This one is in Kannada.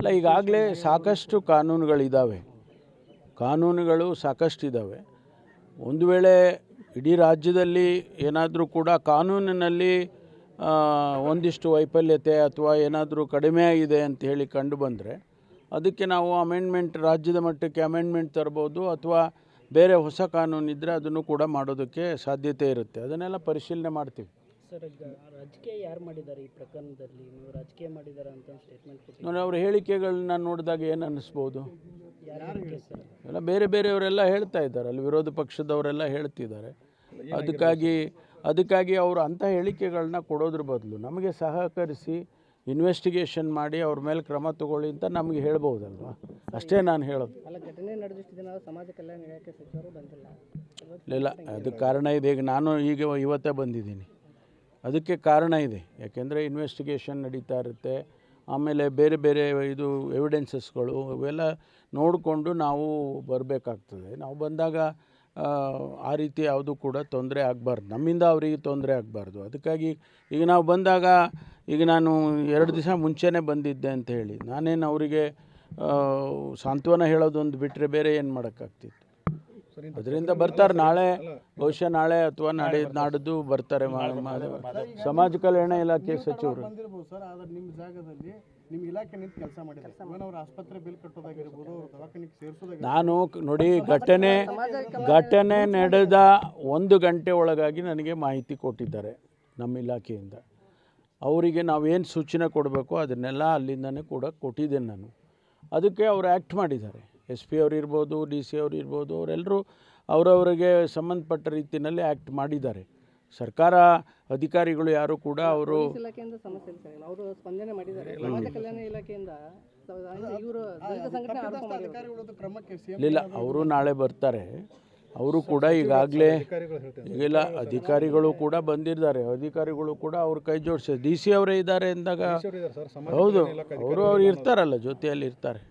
ಅಲ್ಲ, ಈಗಾಗಲೇ ಸಾಕಷ್ಟು ಕಾನೂನುಗಳು ಸಾಕಷ್ಟಿದ್ದಾವೆ. ಒಂದು ವೇಳೆ ಇಡೀ ರಾಜ್ಯದಲ್ಲಿ ಏನಾದರೂ ಕೂಡ ಕಾನೂನಿನಲ್ಲಿ ಒಂದಿಷ್ಟು ವೈಫಲ್ಯತೆ ಅಥವಾ ಏನಾದರೂ ಕಡಿಮೆ ಆಗಿದೆ ಅಂತ ಹೇಳಿ ಕಂಡು ಬಂದರೆ ಅದಕ್ಕೆ ನಾವು ರಾಜ್ಯದ ಮಟ್ಟಕ್ಕೆ ಅಮೆಂಡ್ಮೆಂಟ್ ತರ್ಬೋದು, ಅಥವಾ ಬೇರೆ ಹೊಸ ಕಾನೂನು ಇದ್ದರೆ ಅದನ್ನು ಕೂಡ ಮಾಡೋದಕ್ಕೆ ಸಾಧ್ಯತೆ ಇರುತ್ತೆ. ಅದನ್ನೆಲ್ಲ ಪರಿಶೀಲನೆ ಮಾಡ್ತೀವಿ. ಸರ್, ಈಗ ರಾಜಕೀಯ ಯಾರು ಮಾಡಿದ್ದಾರೆ ಈ ಪ್ರಕರಣದಲ್ಲಿ? ನೀವು ರಾಜಕೀಯ ಮಾಡಿದ್ದಾರೆ ಅಂತ ಸ್ಟೇಟ್ಮೆಂಟ್ ಕೊಟ್ಟು ನೋಡಿ, ಅವರ ಹೇಳಿಕೆಗಳನ್ನ ನೋಡಿದಾಗ ಏನು ಅನ್ನಿಸ್ಬೋದು? ಎಲ್ಲ ಬೇರೆಯವರೆಲ್ಲ ಹೇಳ್ತಾ ಇದ್ದಾರೆ, ಅಲ್ಲಿ ವಿರೋಧ ಪಕ್ಷದವರೆಲ್ಲ ಹೇಳ್ತಿದ್ದಾರೆ. ಅದಕ್ಕಾಗಿ ಅವರು ಅಂಥ ಹೇಳಿಕೆಗಳನ್ನ ಕೊಡೋದ್ರ ಬದಲು ನಮಗೆ ಸಹಕರಿಸಿ ಇನ್ವೆಸ್ಟಿಗೇಷನ್ ಮಾಡಿ ಅವ್ರ ಮೇಲೆ ಕ್ರಮ ತಗೊಳ್ಳಿ ಅಂತ ನಮಗೆ ಹೇಳ್ಬೋದಲ್ವ? ಅಷ್ಟೇ ನಾನು ಹೇಳೋದು. ಅಲ್ಲ, ಘಟನೆ ನಡೆದಿಷ್ಟು ದಿನ ಸಮಾಜ ಕಲ್ಯಾಣ ಇಲಾಖೆ ಸಚಿವರು ಬಂದಿಲ್ಲ. ಇಲ್ಲ, ಅದಕ್ಕೆ ಕಾರಣ ಇದೆ. ಈಗ ನಾನು ಇವತ್ತೇ ಬಂದಿದ್ದೀನಿ. ಅದಕ್ಕೆ ಕಾರಣ ಇದೆ. ಯಾಕೆಂದರೆ ಇನ್ವೆಸ್ಟಿಗೇಷನ್ ನಡೀತಾ ಇರುತ್ತೆ. ಆಮೇಲೆ ಬೇರೆ ಇದು ಎವಿಡೆನ್ಸಸ್ಗಳು ಇವೆಲ್ಲ ನೋಡಿಕೊಂಡು ನಾವು ಬರಬೇಕಾಗ್ತದೆ. ನಾವು ಬಂದಾಗ ಆ ರೀತಿ ಯಾವುದೂ ಕೂಡ ತೊಂದರೆ ಆಗಬಾರ್ದು, ನಮ್ಮಿಂದ ಅವರಿಗೆ ತೊಂದರೆ ಆಗಬಾರ್ದು. ಅದಕ್ಕಾಗಿ ಈಗ ನಾವು ಬಂದಾಗ, ಈಗ ನಾನು 2 ದಿವಸ ಮುಂಚೆನೇ ಬಂದಿದ್ದೆ ಅಂತ ಹೇಳಿ ನಾನೇನು ಅವರಿಗೆ ಸಾಂತ್ವನ ಹೇಳೋದೊಂದು ಬಿಟ್ಟರೆ ಬೇರೆ ಏನು ಮಾಡೋಕ್ಕಾಗ್ತಿತ್ತು? ಅದರಿಂದ ಬರ್ತಾರೆ. ಬಹುಶಃ ನಾಳೆ ಅಥವಾ ನಾಡಿದ್ದು ಬರ್ತಾರೆ ಸಮಾಜ ಕಲ್ಯಾಣ ಇಲಾಖೆ ಸಚಿವರು. ನಾನು ನೋಡಿ, ಘಟನೆ ನಡೆದ 1 ಗಂಟೆ ಒಳಗಾಗಿ ನನಗೆ ಮಾಹಿತಿ ಕೊಟ್ಟಿದ್ದಾರೆ ನಮ್ಮ ಇಲಾಖೆಯಿಂದ. ಅವರಿಗೆ ನಾವೇನು ಸೂಚನೆ ಕೊಡಬೇಕು ಅದನ್ನೆಲ್ಲ ಅಲ್ಲಿಂದನೇ ಕೂಡ ಕೊಟ್ಟಿದ್ದೇನೆ ನಾನು. ಅದಕ್ಕೆ ಅವರು ಆ್ಯಕ್ಟ್ ಮಾಡಿದ್ದಾರೆ. SP ಅವರು ಇರ್ಬೋದು, DC ಅವರು ಇರ್ಬೋದು, ಅವರೆಲ್ಲರೂ ಅವರವರಿಗೆ ಸಂಬಂಧಪಟ್ಟ ರೀತಿಯಲ್ಲಿ ಆ್ಯಕ್ಟ್ ಮಾಡಿದ್ದಾರೆ. ಸರ್ಕಾರ ಅಧಿಕಾರಿಗಳು ಯಾರು ಕೂಡ ಅವರು ಇಲಾಖೆಯಿಂದ ಸಮಸ್ಯೆ ಇಲ್ಲ, ಅವರು ಸ್ಪಂದನೆ ಮಾಡಿದ್ದಾರೆ. ಸಮಾಜ ಕಲ್ಯಾಣ ಇಲಾಖೆಯಿಂದ ಇವರು ಇಲ್ಲ, ಅವರು ನಾಳೆ ಬರ್ತಾರೆ. ಅವರು ಕೂಡ ಈಗಾಗಲೇ ಈಗೆಲ್ಲ ಅಧಿಕಾರಿಗಳು ಕೂಡ ಬಂದಿದ್ದಾರೆ. ಅಧಿಕಾರಿಗಳು ಕೂಡ ಅವ್ರ ಕೈ ಜೋಡಿಸಿ DC ಅವರೇ ಇದ್ದಾರೆ ಅಂದಾಗ, ಹೌದು, ಅವರು ಇರ್ತಾರಲ್ಲ, ಜೊತೆಯಲ್ಲಿ ಇರ್ತಾರೆ.